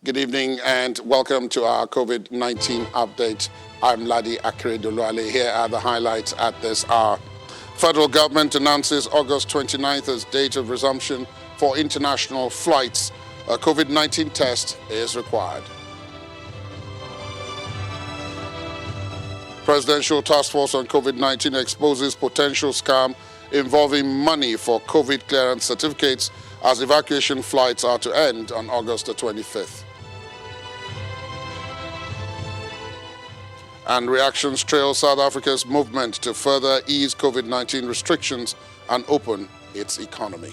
Good evening and welcome to our COVID-19 update. I'm Ladi Akere-Doluale. Here are the highlights at this hour. Federal government announces August 29th as date of resumption for international flights. A COVID-19 test is required. Presidential Task Force on COVID-19 exposes potential scam involving money for COVID clearance certificates as evacuation flights are to end on August the 25th. And reactions trail South Africa's movement to further ease COVID-19 restrictions and open its economy.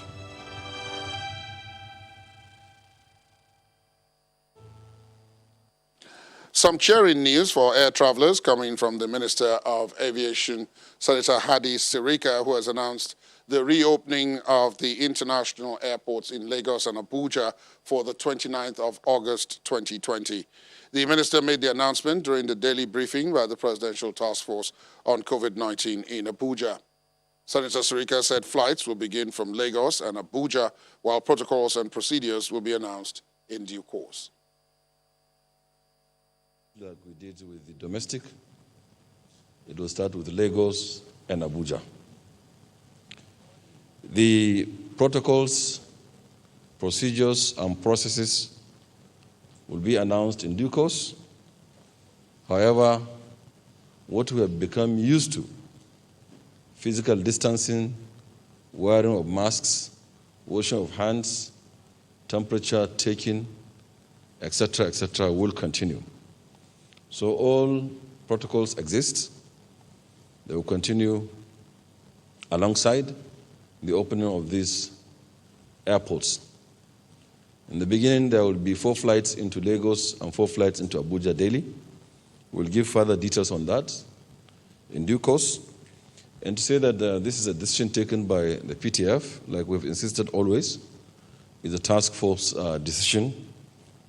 Some cheering news for air travelers coming from the Minister of Aviation, Senator Hadi Sirika, who has announced the reopening of the international airports in Lagos and Abuja for the 29th of August 2020. The minister made the announcement during the daily briefing by the Presidential Task Force on COVID-19 in Abuja. Senator Sirika said flights will begin from Lagos and Abuja, while protocols and procedures will be announced in due course. Like we did with the domestic, it will start with Lagos and Abuja. The protocols, procedures, and processes will be announced in due course. However, what we have become used to, physical distancing, wearing of masks, washing of hands, temperature taking, etc., will continue. So all protocols exist. They will continue alongside the opening of these airports. In the beginning, there will be 4 flights into Lagos and 4 flights into Abuja daily. We'll give further details on that in due course. And to say that this is a decision taken by the PTF, like we've insisted always, is a task force decision,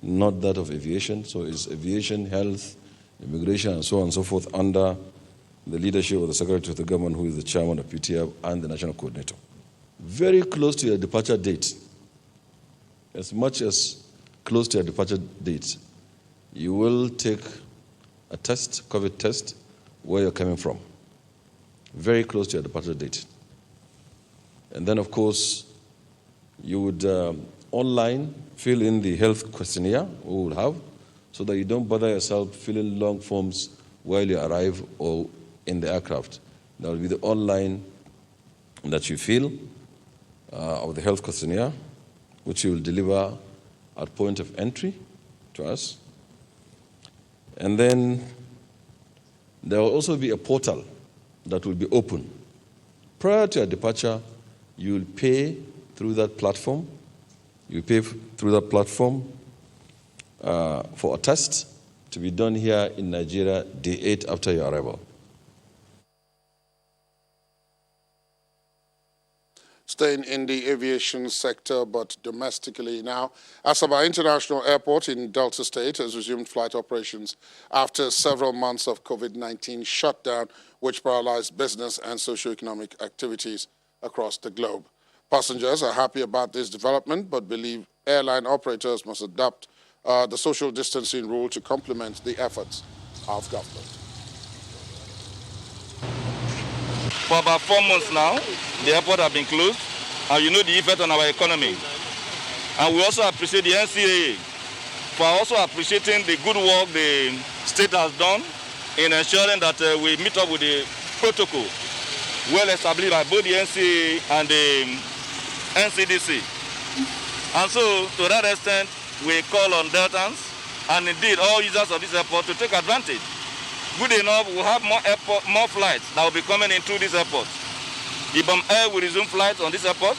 not that of aviation. So it's aviation, health, immigration, and so on and so forth, under the leadership of the Secretary of the Government, who is the chairman of PTF and the national coordinator. Very close to your departure date, as much as close to your departure date, you will take a test, COVID test, where you're coming from. Very close to your departure date. And then, of course, you would online fill in the health questionnaire we will have, so that you don't bother yourself filling long forms while you arrive or in the aircraft. That will be the online that you fill of the health questionnaire, which you will deliver at point of entry to us. And then there will also be a portal that will be open. Prior to your departure, you will pay through that platform. You pay through that platform for a test to be done here in Nigeria day 8 after your arrival. Staying in the aviation sector, but domestically now, Asaba International Airport in Delta State has resumed flight operations after several months of COVID-19 shutdown, which paralyzed business and socio-economic activities across the globe. Passengers are happy about this development, but believe airline operators must adopt the social distancing rule to complement the efforts of government. For about 4 months now, the airport has been closed, and you know the effect on our economy. And we also appreciate the NCAA for also appreciating the good work the state has done in ensuring that we meet up with the protocol well established by both the NCAA and the NCDC. And so, to that extent, we call on Deltans and indeed all users of this airport to take advantage. Good enough, we'll have more flights that will be coming in through this airport. Ibom Air will resume flights on this airport.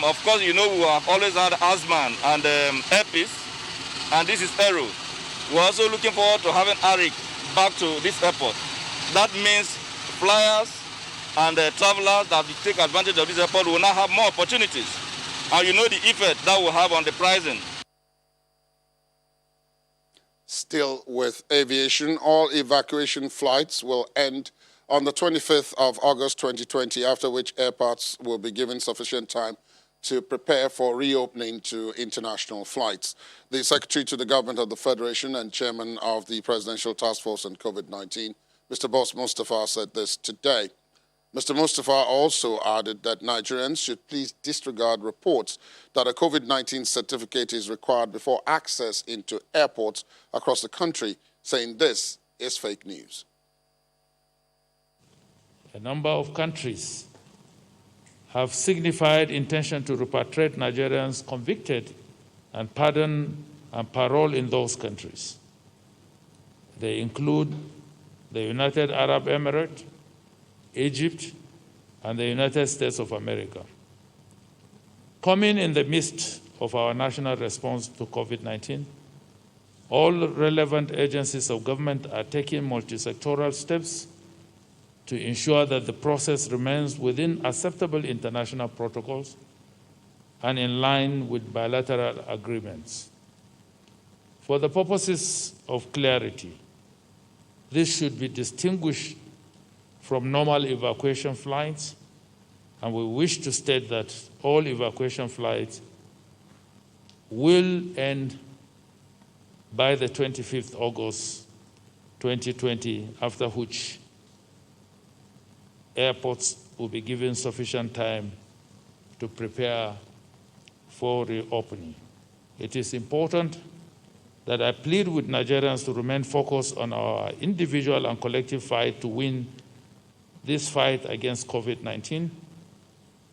Of course, you know we have always had Asman and Airpeace, and this is Aero. We're also looking forward to having Arik back to this airport. That means flyers and travelers that take advantage of this airport will now have more opportunities. And you know the effect that will have on the pricing. Still with aviation, all evacuation flights will end on the 25th of August 2020, after which airports will be given sufficient time to prepare for reopening to international flights. The Secretary to the Government of the Federation and Chairman of the Presidential Task Force on COVID-19, Mr. Boss Mustafa, said this today. Mr. Mustafa also added that Nigerians should please disregard reports that a COVID-19 certificate is required before access into airports across the country, saying this is fake news. A number of countries have signified intention to repatriate Nigerians convicted and pardon and parole in those countries. They include the United Arab Emirates, Egypt, and the United States of America. Coming in the midst of our national response to COVID-19, all relevant agencies of government are taking multi-sectoral steps to ensure that the process remains within acceptable international protocols and in line with bilateral agreements. For the purposes of clarity, this should be distinguished from normal evacuation flights, and we wish to state that all evacuation flights will end by the 25th August 2020, after which airports will be given sufficient time to prepare for reopening. It is important that I plead with Nigerians to remain focused on our individual and collective fight to win this fight against COVID-19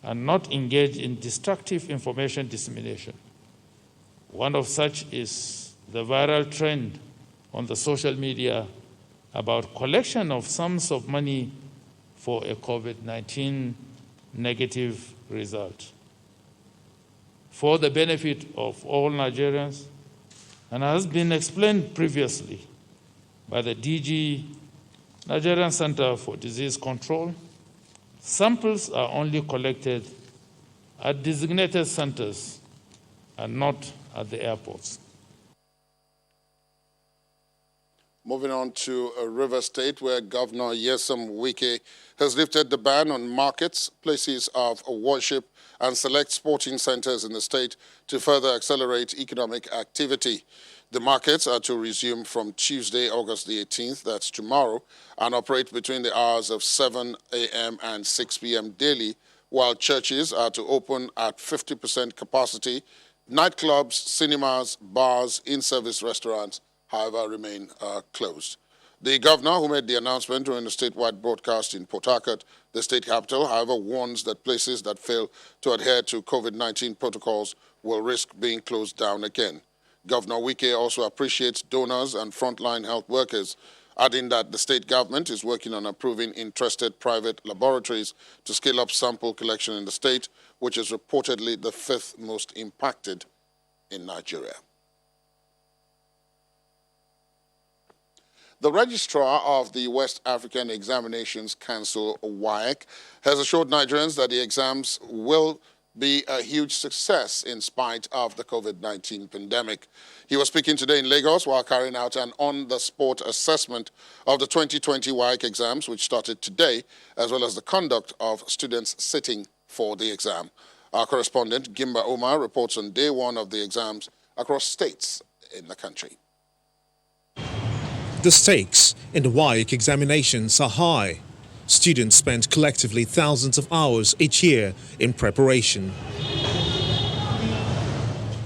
and not engage in destructive information dissemination. One of such is the viral trend on the social media about collection of sums of money for a COVID-19 negative result. For the benefit of all Nigerians, and has been explained previously by the DG Nigerian Center for Disease Control, samples are only collected at designated centers and not at the airports. Moving on to River State, where Governor Nyesom Wike has lifted the ban on markets, places of worship, and select sporting centers in the state to further accelerate economic activity. The markets are to resume from Tuesday, August the 18th, that's tomorrow, and operate between the hours of 7 a.m. and 6 p.m. daily, while churches are to open at 50% capacity. Nightclubs, cinemas, bars, in-service restaurants, however, remain closed. The governor, who made the announcement during the statewide broadcast in Port Harcourt, the state capital, however, warns that places that fail to adhere to COVID-19 protocols will risk being closed down again. Governor Wike also appreciates donors and frontline health workers, adding that the state government is working on approving interested private laboratories to scale up sample collection in the state, which is reportedly the 5th most impacted in Nigeria. The registrar of the West African Examinations Council, WAEC, has assured Nigerians that the exams will be a huge success in spite of the COVID-19 pandemic. He was speaking today in Lagos while carrying out an on-the-spot assessment of the 2020 WAEC exams, which started today, as well as the conduct of students sitting for the exam. Our correspondent, Gimba Omar, reports on day one of the exams across states in the country. The stakes in the WAEC examinations are high. Students spend collectively thousands of hours each year in preparation.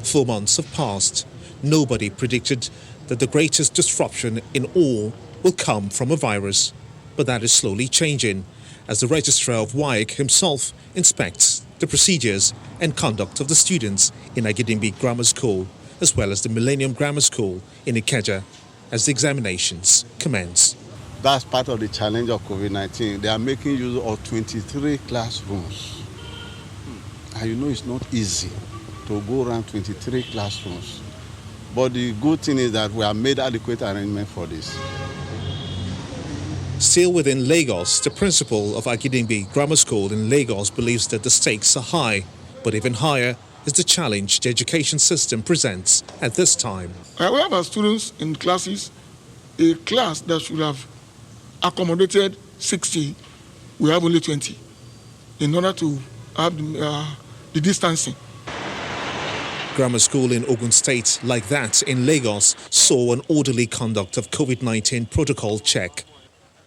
4 months have passed. Nobody predicted that the greatest disruption in all will come from a virus. But that is slowly changing as the registrar of WAEC himself inspects the procedures and conduct of the students in Agidimbi Grammar School, as well as the Millennium Grammar School in Ikeja, as the examinations commence. That's part of the challenge of COVID-19. They are making use of 23 classrooms. And you know it's not easy to go around 23 classrooms. But the good thing is that we have made adequate arrangement for this. Still within Lagos, the principal of Agidimbi Grammar School in Lagos believes that the stakes are high, but even higher is the challenge the education system presents at this time. We have our students in classes, a class that should have accommodated 60, we have only 20. In order to have the distancing. Grammar school in Ogun State, like that in Lagos, saw an orderly conduct of COVID-19 protocol check.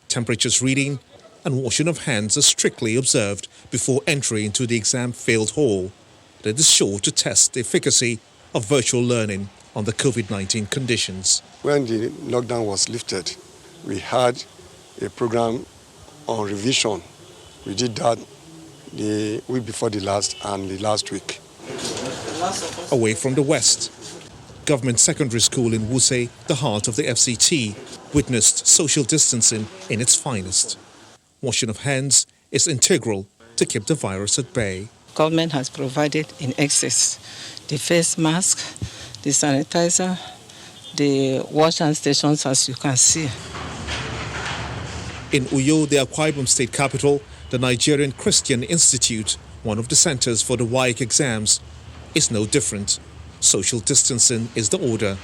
Temperatures reading and washing of hands are strictly observed before entry into the exam-filled hall. That is sure to test the efficacy of virtual learning on the COVID-19 conditions. When the lockdown was lifted, we had a program on revision. We did that the week before the last and the last week. Away from the west, government secondary school in Wuse, the heart of the FCT, witnessed social distancing in its finest. Washing of hands is integral to keep the virus at bay. Government has provided in excess the face mask, the sanitizer, the wash hand stations, as you can see. In Uyo, the Akwa Ibom state capital, the Nigerian Christian Institute, one of the centers for the WAEC exams, is no different. Social distancing is the order.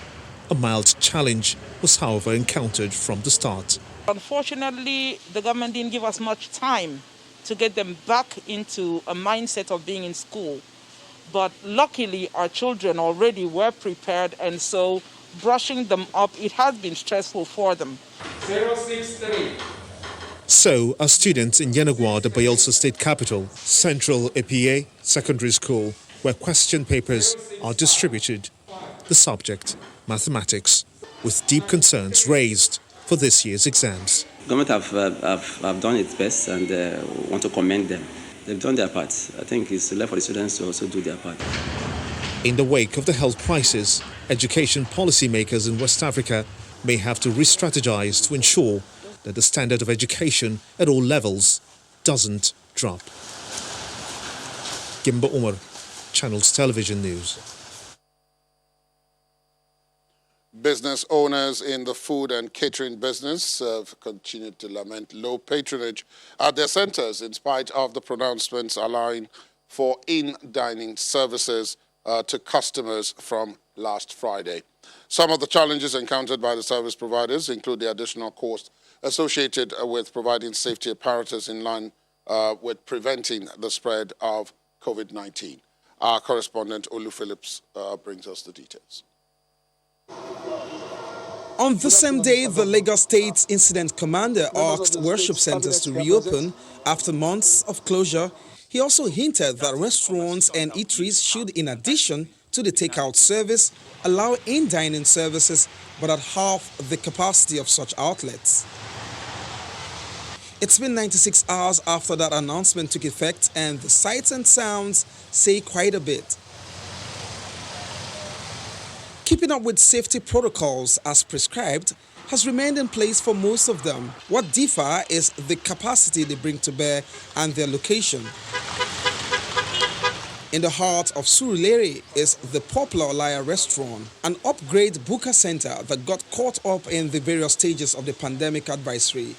A mild challenge was, however, encountered from the start. Unfortunately, the government didn't give us much time to get them back into a mindset of being in school. But luckily, our children already were prepared, and so brushing them up, it has been stressful for them. 063. So are students in Yenagoa, the Bayelsa state capital, Central APA Secondary School, where question papers are distributed. The subject, mathematics, with deep concerns raised for this year's exams. Government have done its best, and want to commend them. They've done their part. I think it's left for the students to also do their part. In the wake of the health crisis, education policymakers in West Africa may have to re-strategize to ensure that the standard of education at all levels doesn't drop. Gimba Umar, Channels Television News. Business owners in the food and catering business have continued to lament low patronage at their centers in spite of the pronouncements allowing for in-dining services to customers from last Friday. Some of the challenges encountered by the service providers include the additional cost associated with providing safety apparatus in line with preventing the spread of COVID-19. Our correspondent, Olu Phillips, brings us the details. On the same day, the Lagos State Incident Commander asked worship centers to reopen after months of closure. He also hinted that restaurants and eateries should, in addition to the takeout service, allow in-dining services, but at half the capacity of such outlets. It's been 96 hours after that announcement took effect, and the sights and sounds say quite a bit. Keeping up with safety protocols as prescribed has remained in place for most of them. What differ is the capacity they bring to bear and their location. In the heart of Surulere is the popular Olaya restaurant, an upgrade Buka center that got caught up in the various stages of the pandemic advisory.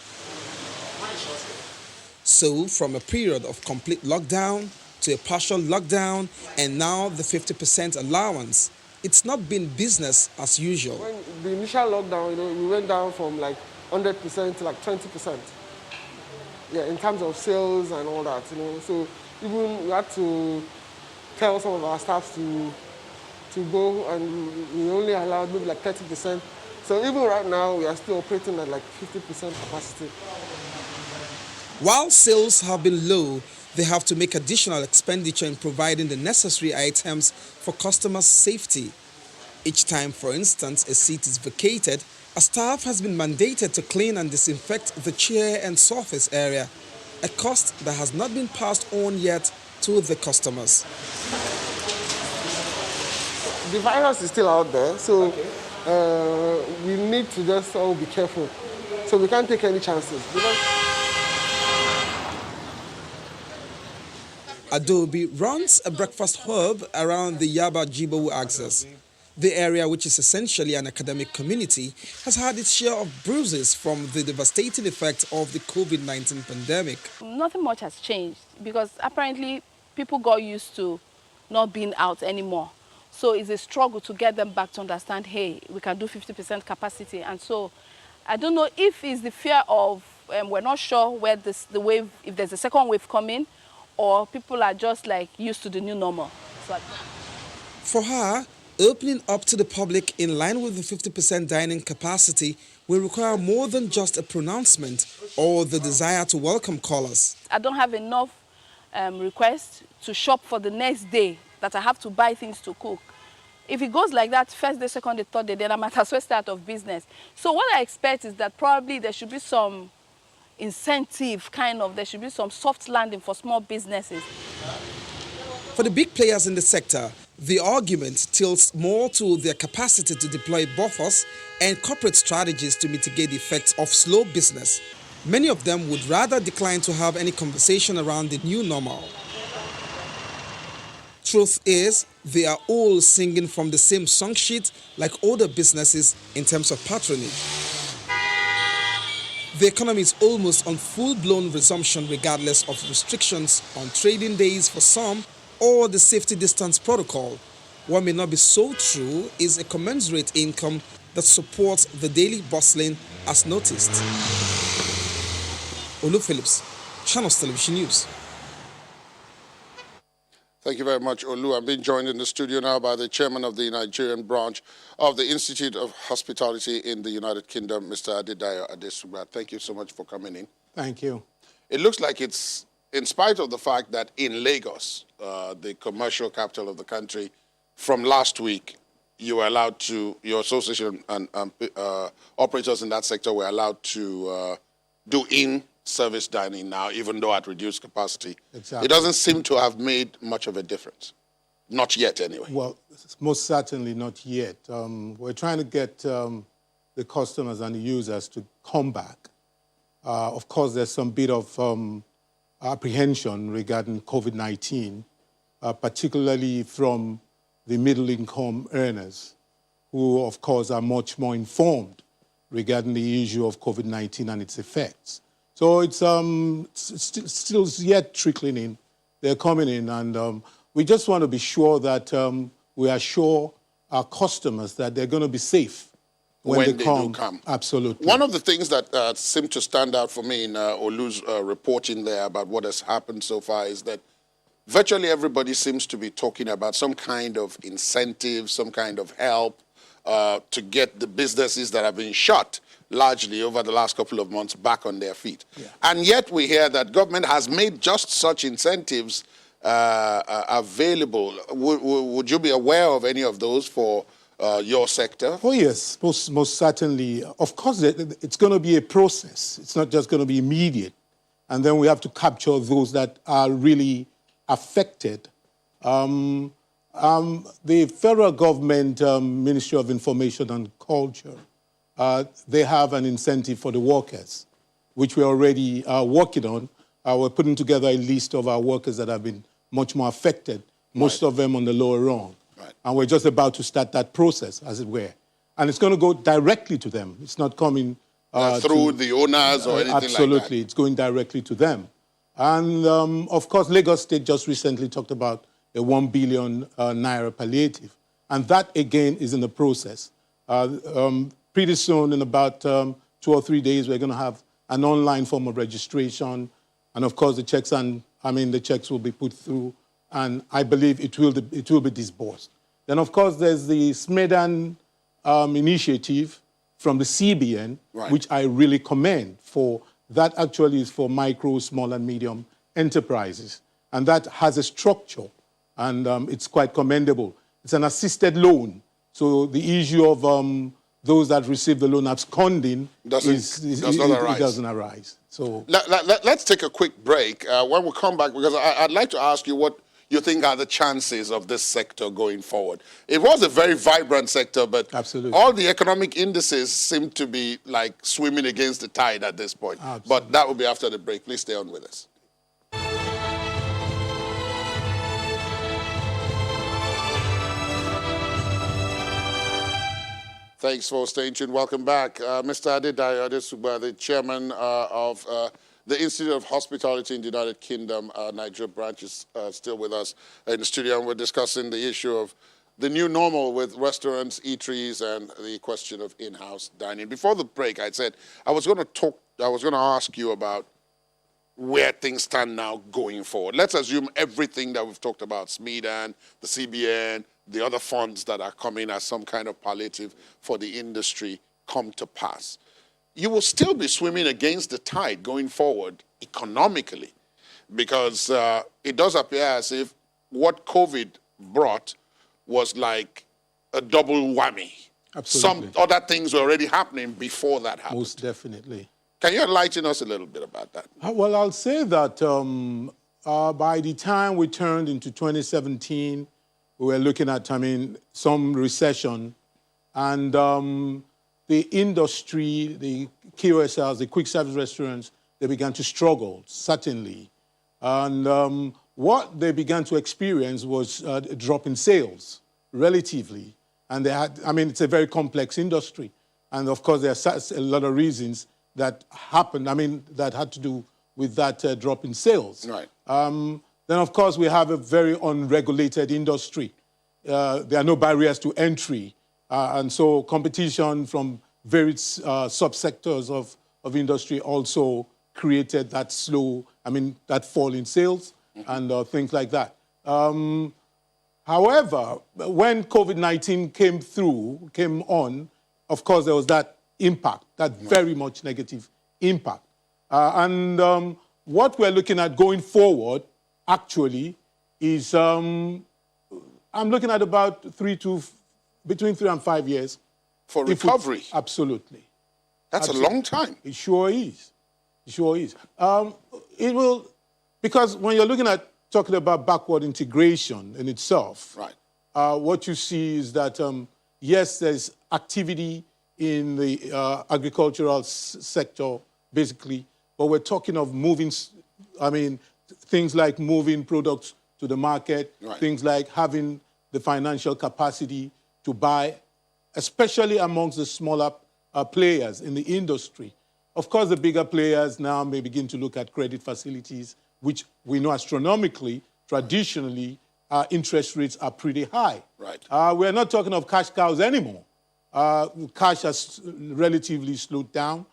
So, from a period of complete lockdown to a partial lockdown and now the 50% allowance, it's not been business as usual. When the initial lockdown, we went down from like 100% to like 20%. Yeah, in terms of sales and all that, So even we had to tell some of our staff to go, and we only allowed maybe like 30%. So even right now, we are still operating at like 50% capacity. While sales have been low, they have to make additional expenditure in providing the necessary items for customers' safety. Each time, for instance, a seat is vacated, a staff has been mandated to clean and disinfect the chair and surface area, a cost that has not been passed on yet to the customers. The virus is still out there, so we need to just all be careful. So we can't take any chances. Adobe runs a breakfast hub around the Yaba Jibowu axis. The area, which is essentially an academic community, has had its share of bruises from the devastating effect of the COVID-19 pandemic. Nothing much has changed because apparently people got used to not being out anymore. So it's a struggle to get them back to understand, hey, we can do 50% capacity. And so I don't know if it's the fear of we're not sure where the wave, if there's a second wave coming, or people are just like used to the new normal. So, For her, opening up to the public in line with the 50% dining capacity will require more than just a pronouncement or the desire to welcome callers. I don't have enough requests to shop for the next day that I have to buy things to cook. If it goes like that, first day, second day, third day, then I might as well start off business. So what I expect is that probably there should be some incentive, there should be some soft landing for small businesses. For the big players in the sector, the argument tilts more to their capacity to deploy buffers and corporate strategies to mitigate the effects of slow business. Many of them would rather decline to have any conversation around the new normal. Truth is, they are all singing from the same song sheet like other businesses in terms of patronage. The economy is almost on full-blown resumption regardless of restrictions on trading days for some or the safety distance protocol. What may not be so true is a commensurate income that supports the daily bustling as noticed. Olu Phillips, Channels Television News. Thank you very much, Olu. I'm being joined in the studio now by the chairman of the Nigerian branch of the Institute of Hospitality in the United Kingdom, Mr. Adedayo Adesugba. Thank you so much for coming in. Thank you. It looks like it's, in spite of the fact that in Lagos, the commercial capital of the country, from last week, you were allowed to, your association and operators in that sector were allowed to do in-service dining now, even though at reduced capacity. Exactly. It doesn't seem to have made much of a difference. Not yet, anyway. Well, most certainly not yet. We're trying to get the customers and the users to come back. Of course, there's some bit of apprehension regarding COVID-19, particularly from the middle-income earners, who, of course, are much more informed regarding the issue of COVID-19 and its effects. So it's still yet trickling in. They're coming in, and we just want to be sure that we assure our customers that they're going to be safe when they do come. Absolutely. One of the things that seemed to stand out for me in Olu's reporting there about what has happened so far is that virtually everybody seems to be talking about some kind of incentive, some kind of help to get the businesses that have been shut largely over the last couple of months back on their feet. Yeah. And yet we hear that government has made just such incentives available. Would you be aware of any of those for your sector? Oh, yes, most certainly. Of course, it's going to be a process. It's not just going to be immediate. And then we have to capture those that are really affected. The federal government, Ministry of Information and Culture, they have an incentive for the workers, which we're already working on. We're putting together a list of our workers that have been much more affected, most of them on the lower rung. Right. And we're just about to start that process, as it were. And it's going to go directly to them. It's not coming through the owners or anything like that. Absolutely. It's going directly to them. And, of course, Lagos State just recently talked about a 1 billion naira palliative. And that, again, is in the process. Pretty soon, in about 2 or 3 days, we're going to have an online form of registration. And, of course, the checks will be put through. And I believe it will be disbursed. Then, of course, there's the Smedan initiative from the CBN, right, which I really commend for. That actually is for micro, small, and medium enterprises. And that has a structure, and it's quite commendable. It's an assisted loan. So the issue of those that receive the loan absconding doesn't arise. So let's take a quick break. When we come back, because I'd like to ask you what you think are the chances of this sector going forward. It was a very vibrant sector, but absolutely, all the economic indices seem to be like swimming against the tide at this point. Absolutely. But that will be after the break. Please stay on with us. Thanks for staying tuned. Welcome back. Mr. Adedayo Adesugba, the chairman of the Institute of Hospitality in the United Kingdom, Nigeria branch, is still with us in the studio, and we're discussing the issue of the new normal with restaurants, eateries, and the question of in-house dining. Before the break, I said I was going to ask you about where things stand now going forward? Let's assume everything that we've talked about, SMEDAN, the CBN, the other funds that are coming as some kind of palliative for the industry come to pass. You will still be swimming against the tide going forward economically, because it does appear as if what COVID brought was like a double whammy. Absolutely. Some other things were already happening before that happened. Most definitely. Can you enlighten us a little bit about that? Well, I'll say that by the time we turned into 2017, we were looking at, some recession. And the industry, the QSRs, the quick service restaurants, they began to struggle, certainly. And what they began to experience was a drop in sales, relatively. And they had, it's a very complex industry. And of course, there are a lot of reasons that happened, that had to do with that drop in sales. Right. Then, of course, we have a very unregulated industry. There are no barriers to entry. And so competition from various subsectors of industry also created that that fall in sales and things like that. However, when COVID-19 came on, of course, there was that impact, that very much negative impact. What we're looking at going forward, actually, is I'm looking at about between 3 and 5 years. For recovery? Absolutely. That's a long time. It sure is. It sure is. It will, because when you're talking about backward integration in itself, right. What you see is that, yes, there's activity in the agricultural sector, basically, but we're talking of moving, things like moving products to the market, right. Things like having the financial capacity to buy, especially amongst the smaller players in the industry. Of course, the bigger players now may begin to look at credit facilities, which we know astronomically, traditionally, interest rates are pretty high. Right. We're not talking of cash cows anymore. Cash has relatively slowed down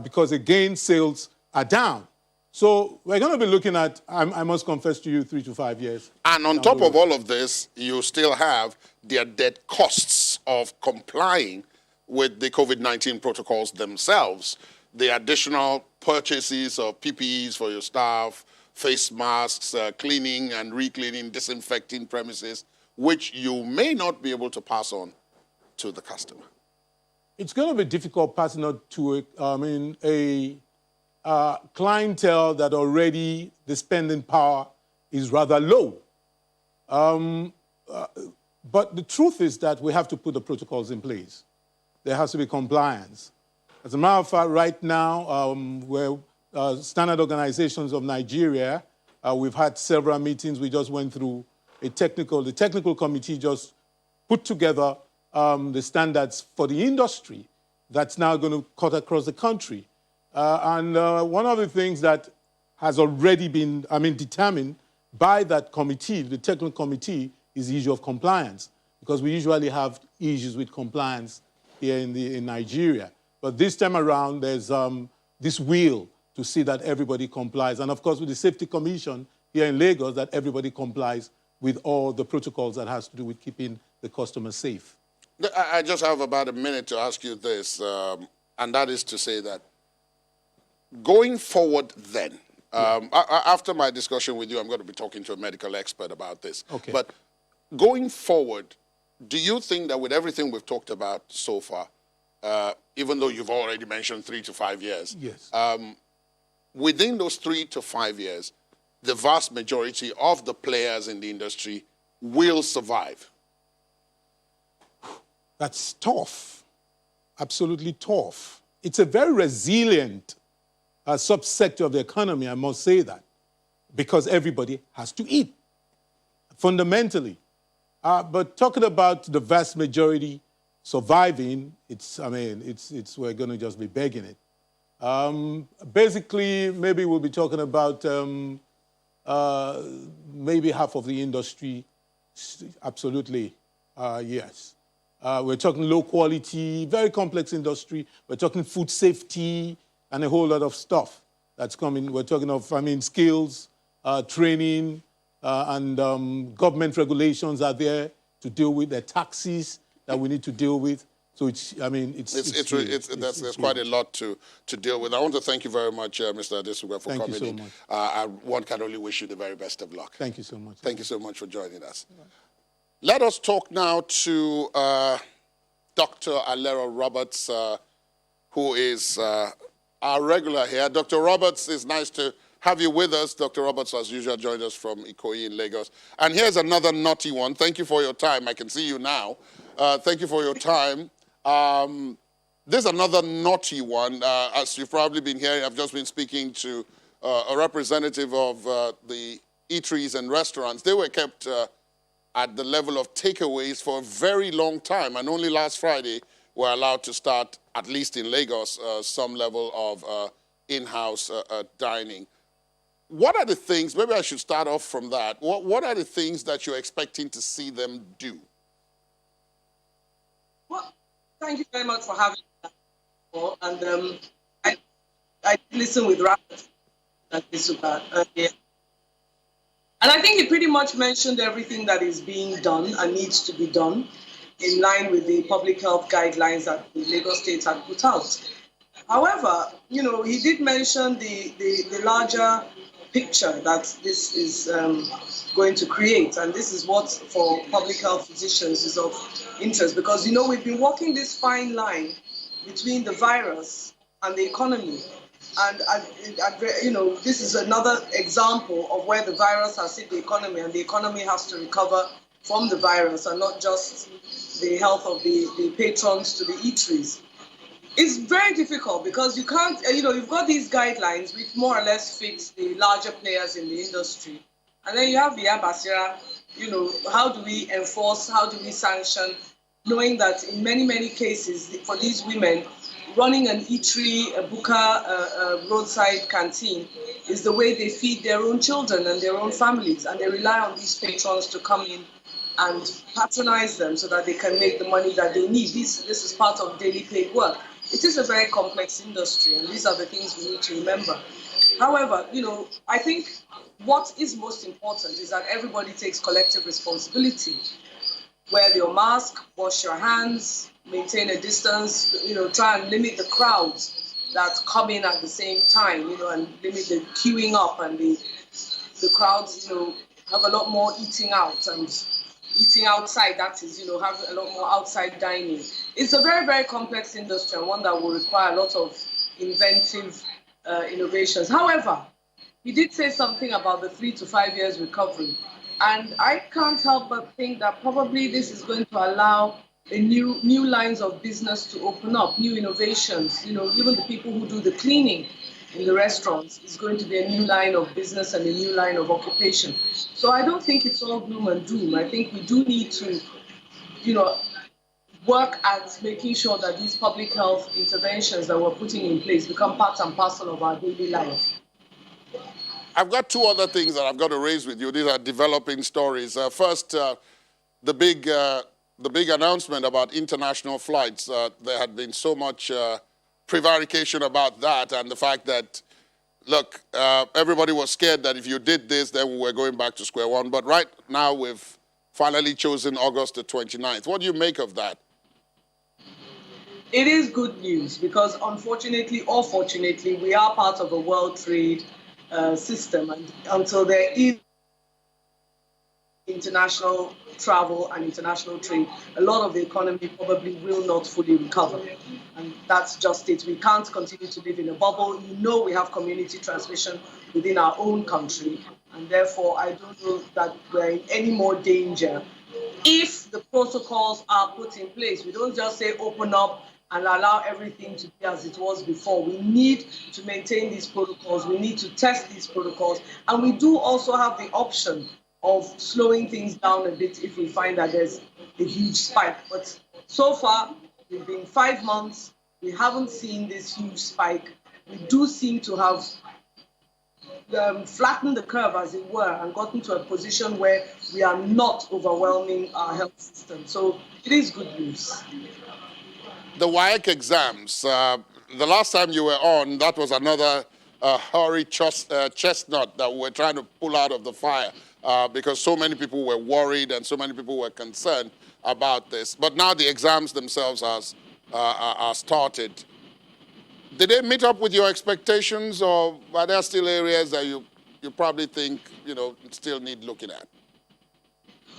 because, again, sales are down. So we're going to be looking at, I must confess to you, 3 to 5 years. And on top of all of this, you still have the debt costs of complying with the COVID-19 protocols themselves, the additional purchases of PPEs for your staff, face masks, cleaning and re-cleaning, disinfecting premises, which you may not be able to pass on to the customer. It's going to be difficult passing on to a clientele that already the spending power is rather low. But the truth is that we have to put the protocols in place. There has to be compliance. As a matter of fact, right now, we're Standard Organizations of Nigeria, we've had several meetings. We just went through the technical committee just put together the standards for the industry that's now going to cut across the country. And one of the things that has already been, determined by that committee, the technical committee, is the issue of compliance, because we usually have issues with compliance here in Nigeria. But this time around, there's this will to see that everybody complies. And of course, with the Safety Commission here in Lagos, that everybody complies with all the protocols that has to do with keeping the customer safe. I just have about a minute to ask you this, and that is to say that going forward then, after my discussion with you, I'm going to be talking to a medical expert about this. Okay. But going forward, do you think that with everything we've talked about so far, even though you've already mentioned 3 to 5 years, yes, within those 3 to 5 years, the vast majority of the players in the industry will survive? That's tough, absolutely tough. It's a very resilient subsector of the economy, I must say that, because everybody has to eat, fundamentally. But talking about the vast majority surviving, we're going to just be begging it. Basically, maybe we'll be talking about maybe half of the industry, absolutely, yes. We're talking low quality, very complex industry. We're talking food safety and a whole lot of stuff that's coming. We're talking of, skills, training, and government regulations are there to deal with. The taxes that we need to deal with. So there's quite a lot to deal with. I want to thank you very much, Mr. Adesuga, for coming in. Thank you so much. One can only wish you the very best of luck. Thank you so much. Thank you so much for joining us. Let us talk now to Dr. Alero Roberts, who is our regular here. Dr. Roberts, it's nice to have you with us. Dr. Roberts, as usual, joined us from Ikoyi in Lagos. And here's another naughty one. Thank you for your time. I can see you now. Thank you for your time. There's another naughty one. As you've probably been hearing, I've just been speaking to a representative of the eateries and restaurants. They were kept at the level of takeaways for a very long time, and only last Friday were allowed to start, at least in Lagos, some level of in-house dining. What are the things, maybe I should start off from that, what are the things that you're expecting to see them do? Well, thank you very much for having me. And I listen with rapid and I think he pretty much mentioned everything that is being done and needs to be done in line with the public health guidelines that the Lagos State had put out. However, he did mention the larger picture that this is going to create, and this is what for public health physicians is of interest, because we've been walking this fine line between the virus and the economy, and this is another example of where the virus has hit the economy, and the economy has to recover from the virus and not just the health of the patrons to the eateries. It's very difficult because you can't, you've got these guidelines which more or less fit the larger players in the industry. And then you have the Basira, how do we enforce, how do we sanction, knowing that in many, many cases for these women, running an eatery, a buka, a roadside canteen is the way they feed their own children and their own families. And they rely on these patrons to come in and patronize them so that they can make the money that they need. This is part of daily paid work. It is a very complex industry, and these are the things we need to remember. However, I think what is most important is that everybody takes collective responsibility. Wear your mask, wash your hands, maintain a distance, try and limit the crowds that come in at the same time, and limit the queuing up, and the crowds, have a lot more eating out and eating outside, that is, have a lot more outside dining. It's a very, very complex industry and one that will require a lot of inventive innovations. However, he did say something about the 3 to 5 years recovery. And I can't help but think that probably this is going to allow a new lines of business to open up, new innovations. Even the people who do the cleaning in the restaurants is going to be a new line of business and a new line of occupation. So I don't think it's all gloom and doom. I think we do need to, work at making sure that these public health interventions that we're putting in place become part and parcel of our daily life. I've got two other things that I've got to raise with you. These are developing stories. First, the big announcement about international flights. There had been so much prevarication about that, and the fact that, look, everybody was scared that if you did this, then we were going back to square one. But right now, we've finally chosen August the 29th. What do you make of that? It is good news because, unfortunately or fortunately, we are part of a world trade system, and until there is international travel and international trade, a lot of the economy probably will not fully recover. And that's just it. We can't continue to live in a bubble. We have community transmission within our own country, and therefore I don't know that we're in any more danger if the protocols are put in place. We don't just say open up and allow everything to be as it was before. We need to maintain these protocols. We need to test these protocols. And we do also have the option of slowing things down a bit if we find that there's a huge spike. But so far, it's been 5 months. We haven't seen this huge spike. We do seem to have flattened the curve, as it were, and gotten to a position where we are not overwhelming our health system. So it is good news. The WAEC exams, the last time you were on, that was another hurry chestnut that we're trying to pull out of the fire because so many people were worried and so many people were concerned about this. But now the exams themselves are started. Did they meet up with your expectations, or are there still areas that you probably think, still need looking at?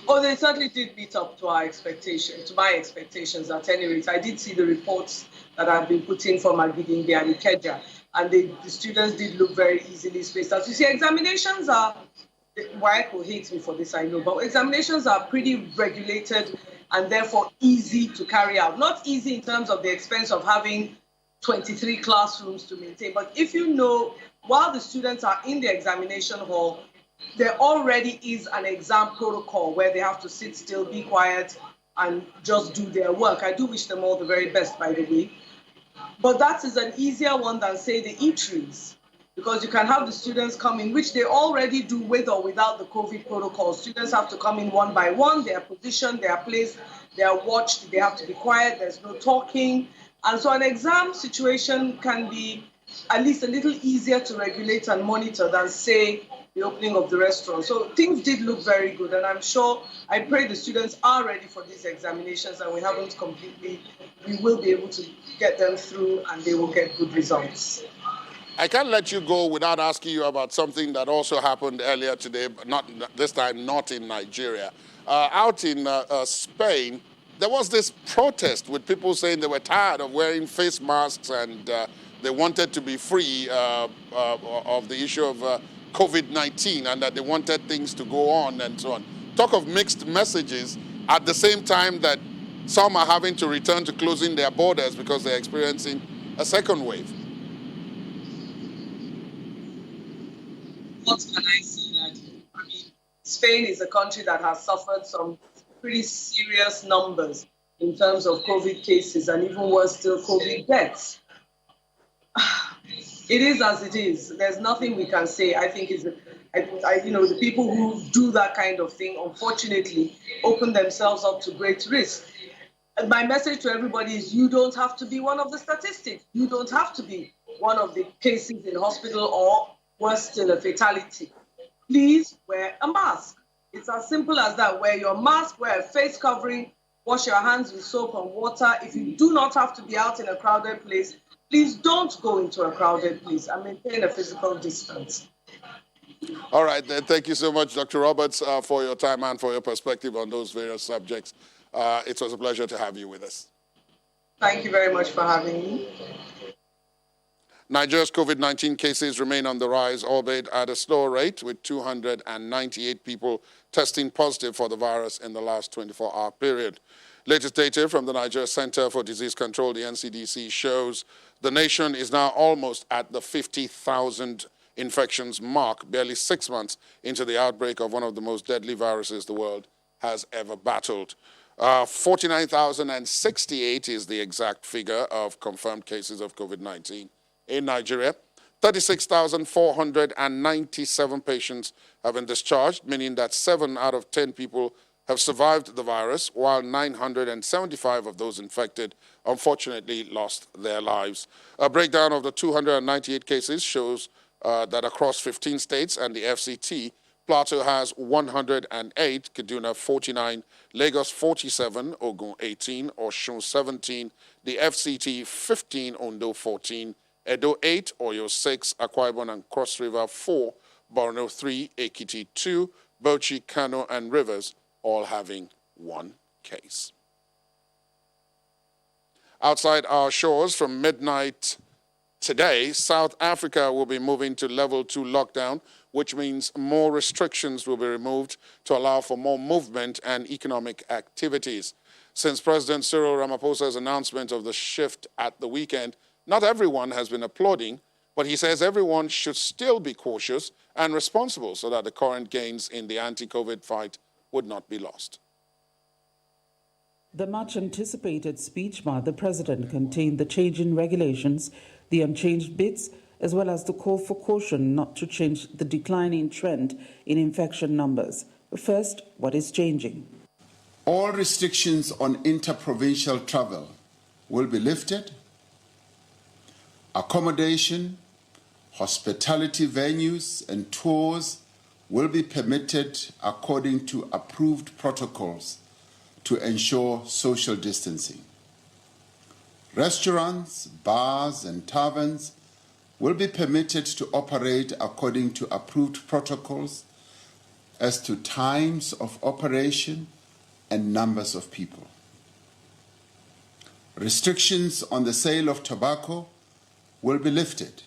Oh, they certainly did meet up to our expectations, to my expectations at any rate. I did see the reports that have been put in from Agidingbe and Ikeja, and the students did look very easily spaced out. You see, examinations are, WAEC hates me for this, I know, but examinations are pretty regulated and therefore easy to carry out. Not easy in terms of the expense of having 23 classrooms to maintain, but if you know, while the students are in the examination hall, there already is an exam protocol where they have to sit still, be quiet, and just do their work. I do wish them all the very best, by the way. But that is an easier one than, say, the eateries, because you can have the students come in, which they already do with or without the COVID protocol. Students have to come in one by one, they are positioned, they are placed, they are watched, they have to be quiet, there's no talking. And so an exam situation can be at least a little easier to regulate and monitor than, say, the opening of the restaurant. So things did look very good, and I'm sure, I pray the students are ready for these examinations, and we will be able to get them through and they will get good results. I can't let you go without asking you about something that also happened earlier today, but not this time, not in Nigeria. Out in Spain, there was this protest with people saying they were tired of wearing face masks and they wanted to be free of the issue of COVID-19 and that they wanted things to go on and so on. Talk of mixed messages at the same time that some are having to return to closing their borders because they're experiencing a second wave. What can I say? I mean, Spain is a country that has suffered some pretty serious numbers in terms of COVID cases and even worse still, COVID deaths. It is as it is. There's nothing we can say. I think the people who do that kind of thing, unfortunately, open themselves up to great risk. And my message to everybody is you don't have to be one of the statistics. You don't have to be one of the cases in hospital or worse still, a fatality. Please wear a mask. It's as simple as that. Wear your mask, wear a face covering, wash your hands with soap and water. If you do not have to be out in a crowded place, please don't go into a crowded place and maintain a physical distance. All right, then. Thank you so much, Dr. Roberts, for your time and for your perspective on those various subjects. It was a pleasure to have you with us. Thank you very much for having me. Nigeria's COVID-19 cases remain on the rise, albeit at a slower rate, with 298 people testing positive for the virus in the last 24-hour period. Latest data from the Nigeria Center for Disease Control, the NCDC, shows the nation is now almost at the 50,000 infections mark, barely 6 months into the outbreak of one of the most deadly viruses the world has ever battled. 49,068 is the exact figure of confirmed cases of COVID-19 in Nigeria. 36,497 patients have been discharged, meaning that 7 out of 10 people have survived the virus, while 975 of those infected unfortunately lost their lives. A breakdown of the 298 cases shows that across 15 states and the FCT, Plateau has 108, Kaduna 49, Lagos 47, Ogun 18, Osun 17, the FCT 15, Ondo 14, Edo 8, Oyo 6, Akwa Ibom and Cross River 4, Borno 3, Ekiti 2, Bauchi, Kano, and Rivers all having 1 case. Outside our shores from midnight today, South Africa will be moving to level 2 lockdown, which means more restrictions will be removed to allow for more movement and economic activities. Since President Cyril Ramaphosa's announcement of the shift at the weekend, not everyone has been applauding, but he says everyone should still be cautious and responsible so that the current gains in the anti-COVID fight would not be lost. The much-anticipated speech by the president contained the change in regulations, the unchanged bits, as well as the call for caution not to change the declining trend in infection numbers. First, what is changing? All restrictions on interprovincial travel will be lifted. Accommodation, Hospitality venues and tours will be permitted according to approved protocols to ensure social distancing. Restaurants, bars, and taverns will be permitted to operate according to approved protocols as to times of operation and numbers of people. Restrictions on the sale of tobacco will be lifted.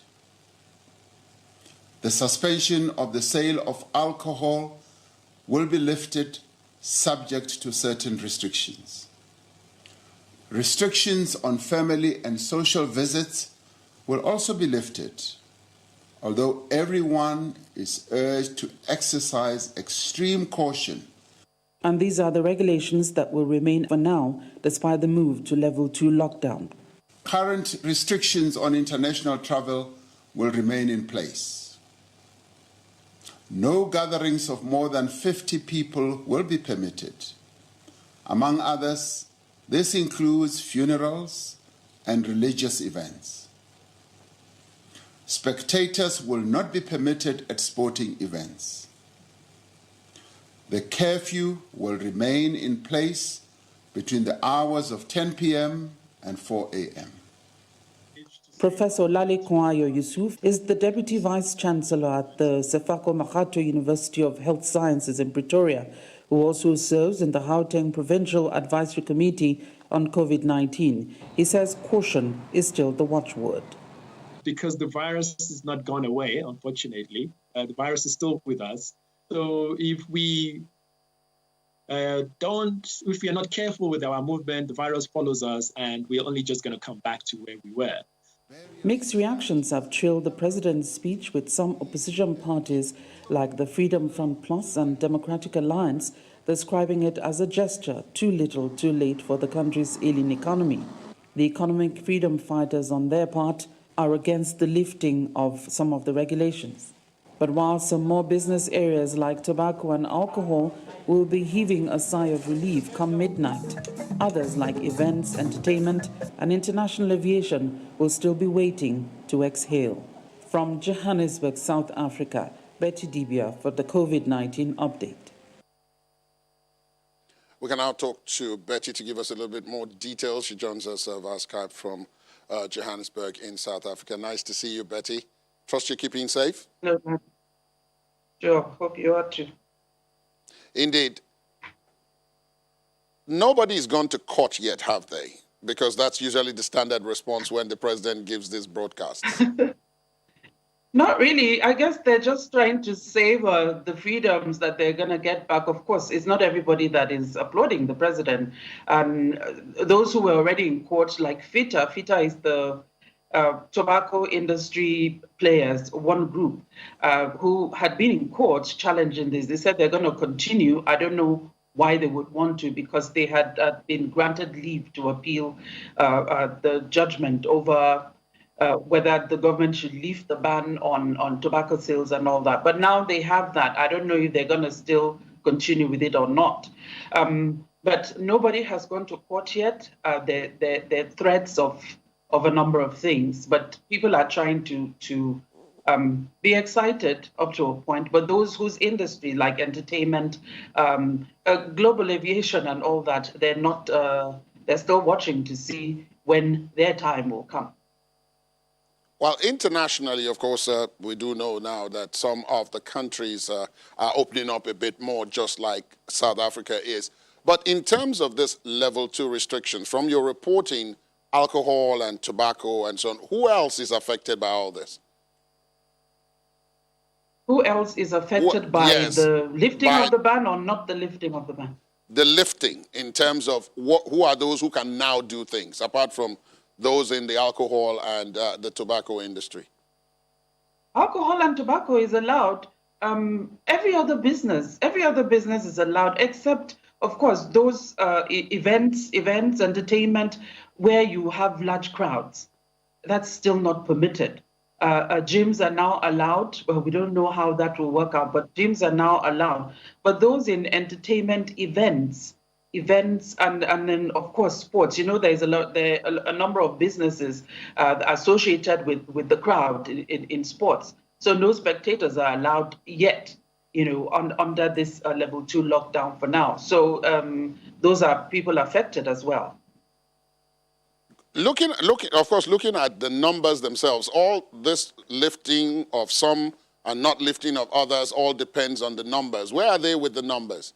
The suspension of the sale of alcohol will be lifted subject to certain restrictions. Restrictions on family and social visits will also be lifted, although everyone is urged to exercise extreme caution. And these are the regulations that will remain for now, despite the move to level 2 lockdown. Current restrictions on international travel will remain in place. No gatherings of more than 50 people will be permitted. Among others, this includes funerals and religious events. Spectators will not be permitted at sporting events. The curfew will remain in place between the hours of 10 p.m. and 4 a.m. Professor Lale Kwayo Yusuf is the Deputy Vice Chancellor at the Sefako Makgato University of Health Sciences in Pretoria, who also serves in the Gauteng Provincial Advisory Committee on COVID-19. He says caution is still the watchword. Because the virus is not gone away, unfortunately. The virus is still with us. So if we are not careful with our movement, the virus follows us and we're only just going to come back to where we were. Mixed reactions have trailed the president's speech, with some opposition parties like the Freedom Front Plus and Democratic Alliance describing it as a gesture too little too late for the country's ailing economy. The economic freedom fighters on their part are against the lifting of some of the regulations. But while some more business areas like tobacco and alcohol will be heaving a sigh of relief come midnight, others like events, entertainment, and international aviation will still be waiting to exhale. From Johannesburg, South Africa, Betty Dibia for the COVID-19 update. We can now talk to Betty to give us a little bit more details. She joins us via Skype from Johannesburg in South Africa. Nice to see you, Betty. Trust you're keeping safe? No, sure. Hope you are too. Indeed. Nobody's gone to court yet, have they? Because that's usually the standard response when the president gives these broadcasts. Not really. I guess they're just trying to savor the freedoms that they're going to get back. Of course, it's not everybody that is applauding the president. And those who were already in court, like FITA is the tobacco industry players, one group who had been in court challenging this. They said they're going to continue. I don't know why they would want to, because they had been granted leave to appeal the judgment over whether the government should lift the ban on tobacco sales and all that. But now they have that. I don't know if they're going to still continue with it or not. But nobody has gone to court yet. There are threats of a number of things, but people are trying to be excited up to a point. But those whose industry, like entertainment, global aviation and all that, they're not. They're still watching to see when their time will come. Well, internationally, of course, we do know now that some of the countries are opening up a bit more, just like South Africa is. But in terms of this level 2 restrictions, from your reporting, alcohol and tobacco and so on, who else is affected by all this? Who else is affected by the lifting of the ban or not the lifting of the ban? The lifting, in terms of who are those who can now do things, apart from those in the alcohol and the tobacco industry? Alcohol and tobacco is allowed. Every other business is allowed, except, of course, those events, entertainment, where you have large crowds. That's still not permitted. Gyms are now allowed. Well, we don't know how that will work out, but gyms are now allowed. But those in entertainment events, events and then of course sports. There's a number of businesses associated with the crowd in sports. So no spectators are allowed yet, under this level 2 lockdown for now. So those are people affected as well. Looking at the numbers themselves, all this lifting of some and not lifting of others all depends on the numbers. Where are they with the numbers?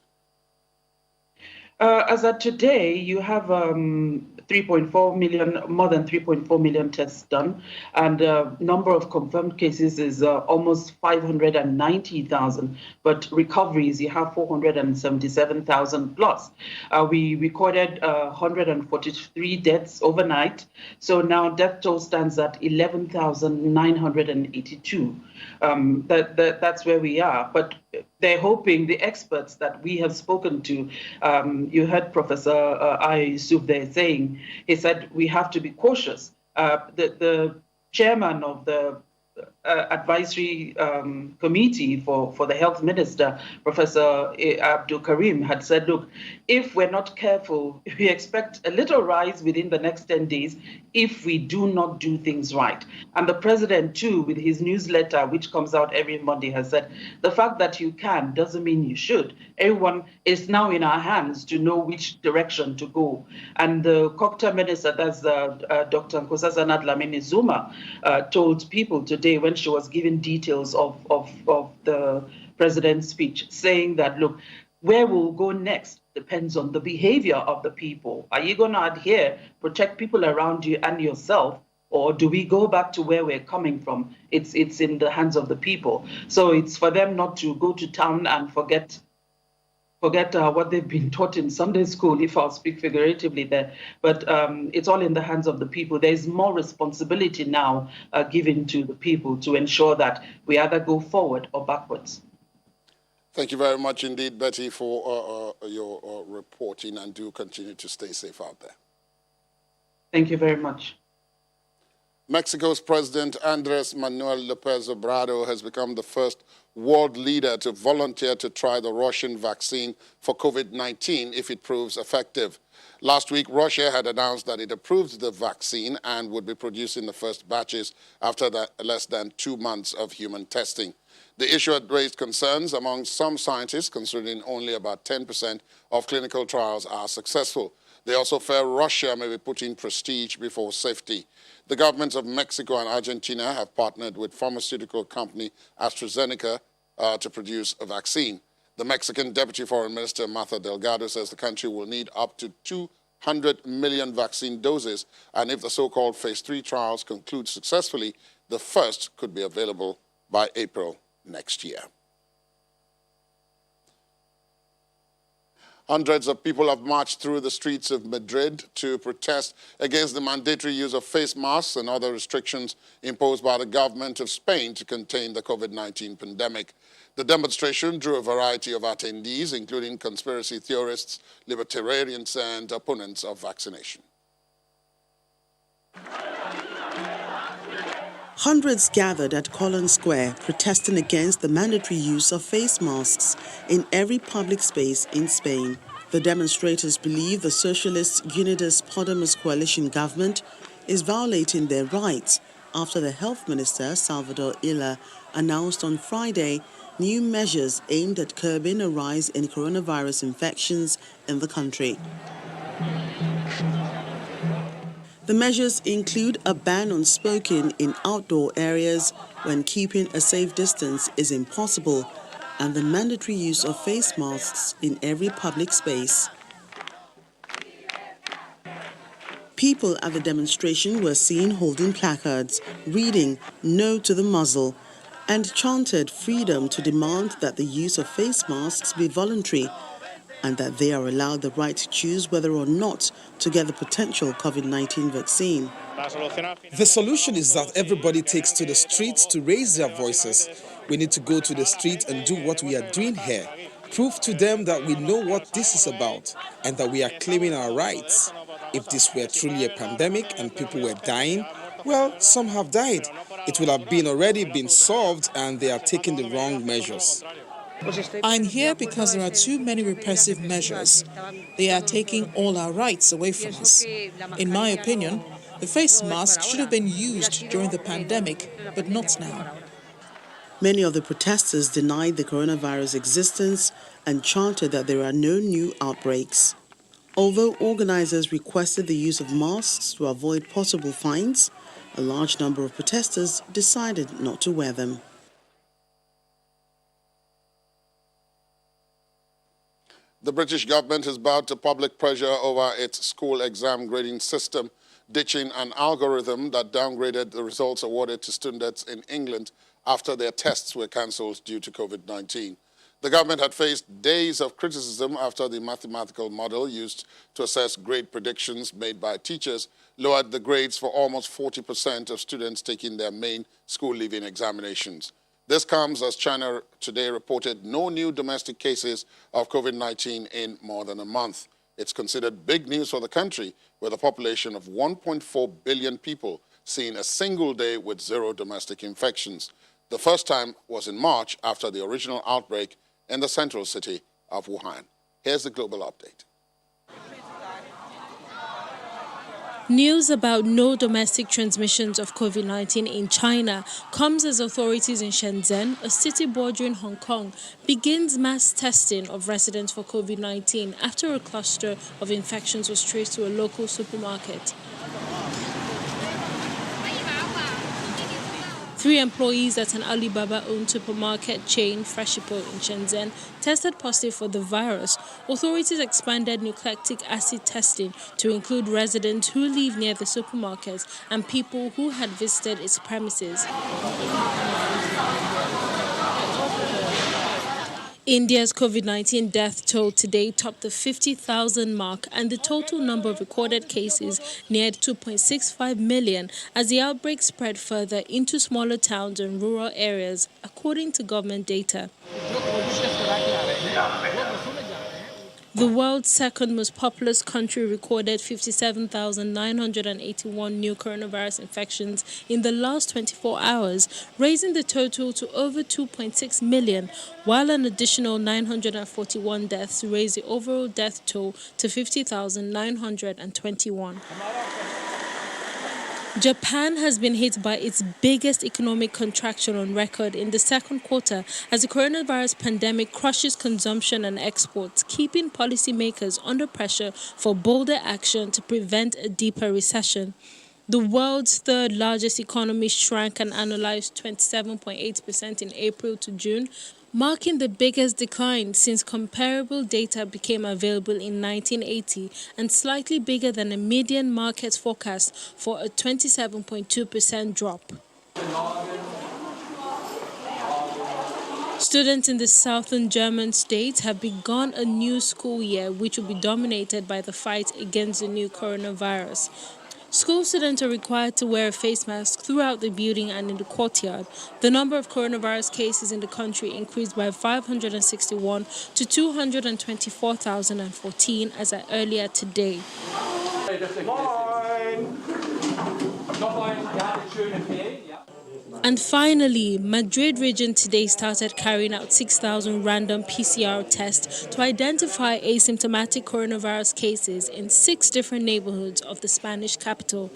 As of today, you have 3.4 million, more than 3.4 million tests done, and number of confirmed cases is almost 590,000. But recoveries, you have 477,000 plus. We recorded 143 deaths overnight, so now death toll stands at 11,982. That's where we are. But they're hoping, the experts that we have spoken to, you heard Professor Yusuf there saying, he said we have to be cautious. The chairman of the advisory committee for the health minister, Professor Abdul Karim, had said, look, if we're not careful, we expect a little rise within the next 10 days if we do not do things right. And the president, too, with his newsletter, which comes out every Monday, has said, the fact that you can doesn't mean you should. Everyone is now in our hands to know which direction to go. And the COCTA minister, that's Dr. Nkosazana Dlamini Zuma, told people today when she was giving details of the president's speech, saying that, look, where we'll go next depends on the behavior of the people. Are you going to adhere, protect people around you and yourself, or do we go back to where we're coming from? It's in the hands of the people. So it's for them not to go to town and forget what they've been taught in Sunday school, if I'll speak figuratively there. But it's all in the hands of the people. There's more responsibility now given to the people to ensure that we either go forward or backwards. Thank you very much indeed, Betty, for your reporting, and do continue to stay safe out there. Thank you very much. Mexico's President Andrés Manuel López Obrador has become the first world leader to volunteer to try the Russian vaccine for COVID-19 if it proves effective. Last week, Russia had announced that it approved the vaccine and would be producing the first batches after less than 2 months of human testing. The issue had raised concerns among some scientists, considering only about 10% of clinical trials are successful. They also fear Russia may be putting prestige before safety. The governments of Mexico and Argentina have partnered with pharmaceutical company AstraZeneca to produce a vaccine. The Mexican Deputy Foreign Minister, Martha Delgado, says the country will need up to 200 million vaccine doses, and if the so-called phase 3 trials conclude successfully, the first could be available by April next year. Hundreds of people have marched through the streets of Madrid to protest against the mandatory use of face masks and other restrictions imposed by the government of Spain to contain the COVID-19 pandemic. The demonstration drew a variety of attendees, including conspiracy theorists, libertarians, and opponents of vaccination. Hundreds gathered at Colón Square protesting against the mandatory use of face masks in every public space in Spain. The demonstrators believe the Socialist Unidas Podemos coalition government is violating their rights after the health minister, Salvador Illa, announced on Friday new measures aimed at curbing a rise in coronavirus infections in the country. The measures include a ban on smoking in outdoor areas when keeping a safe distance is impossible, and the mandatory use of face masks in every public space. People at the demonstration were seen holding placards, reading "No to the muzzle," and chanted freedom to demand that the use of face masks be voluntary and that they are allowed the right to choose whether or not to get the potential COVID-19 vaccine. The solution is that everybody takes to the streets to raise their voices. We need to go to the street and do what we are doing here. Prove to them that we know what this is about and that we are claiming our rights. If this were truly a pandemic and people were dying, well, some have died. It would have already been solved, and they are taking the wrong measures. I'm here because there are too many repressive measures. They are taking all our rights away from us. In my opinion, the face mask should have been used during the pandemic, but not now. Many of the protesters denied the coronavirus existence and chanted that there are no new outbreaks. Although organizers requested the use of masks to avoid possible fines, a large number of protesters decided not to wear them. The British government has bowed to public pressure over its school exam grading system, ditching an algorithm that downgraded the results awarded to students in England after their tests were cancelled due to COVID-19. The government had faced days of criticism after the mathematical model used to assess grade predictions made by teachers lowered the grades for almost 40% of students taking their main school leaving examinations. This comes as China today reported no new domestic cases of COVID-19 in more than a month. It's considered big news for the country, with a population of 1.4 billion people seeing a single day with zero domestic infections. The first time was in March after the original outbreak in the central city of Wuhan. Here's the global update. News about no domestic transmissions of COVID-19 in China comes as authorities in Shenzhen, a city bordering Hong Kong, begins mass testing of residents for COVID-19 after a cluster of infections was traced to a local supermarket. 3 employees at an Alibaba-owned supermarket chain, Freshippo, in Shenzhen, tested positive for the virus. Authorities expanded nucleic acid testing to include residents who live near the supermarket and people who had visited its premises. India's COVID-19 death toll today topped the 50,000 mark, and the total number of recorded cases neared 2.65 million as the outbreak spread further into smaller towns and rural areas, according to government data. The world's second most populous country recorded 57,981 new coronavirus infections in the last 24 hours, raising the total to over 2.6 million, while an additional 941 deaths raised the overall death toll to 50,921. Japan has been hit by its biggest economic contraction on record in the second quarter as the coronavirus pandemic crushes consumption and exports, keeping policymakers under pressure for bolder action to prevent a deeper recession. The world's third largest economy shrank an annualized 27.8% in April to June, marking the biggest decline since comparable data became available in 1980 and slightly bigger than a median market forecast for a 27.2% drop. Students in the southern German states have begun a new school year, which will be dominated by the fight against the new coronavirus. School students are required to wear a face mask throughout the building and in the courtyard. The number of coronavirus cases in the country increased by 561 to 224,014 as at earlier today. And finally, Madrid region today started carrying out 6,000 random PCR tests to identify asymptomatic coronavirus cases in 6 different neighborhoods of the Spanish capital.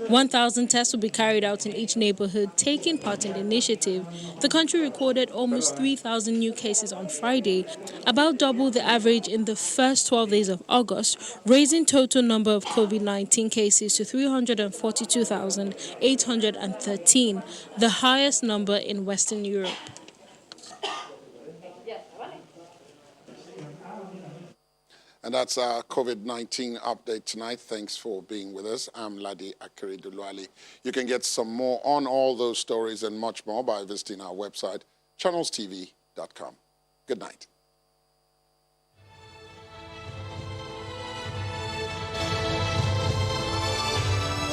1,000 tests will be carried out in each neighborhood, taking part in the initiative. The country recorded almost 3,000 new cases on Friday, about double the average in the first 12 days of August, raising total number of COVID-19 cases to 342,813, the highest number in Western Europe. And that's our COVID-19 update tonight. Thanks for being with us. I'm Ladi Akere-Duluali. You can get some more on all those stories and much more by visiting our website, channelstv.com. Good night.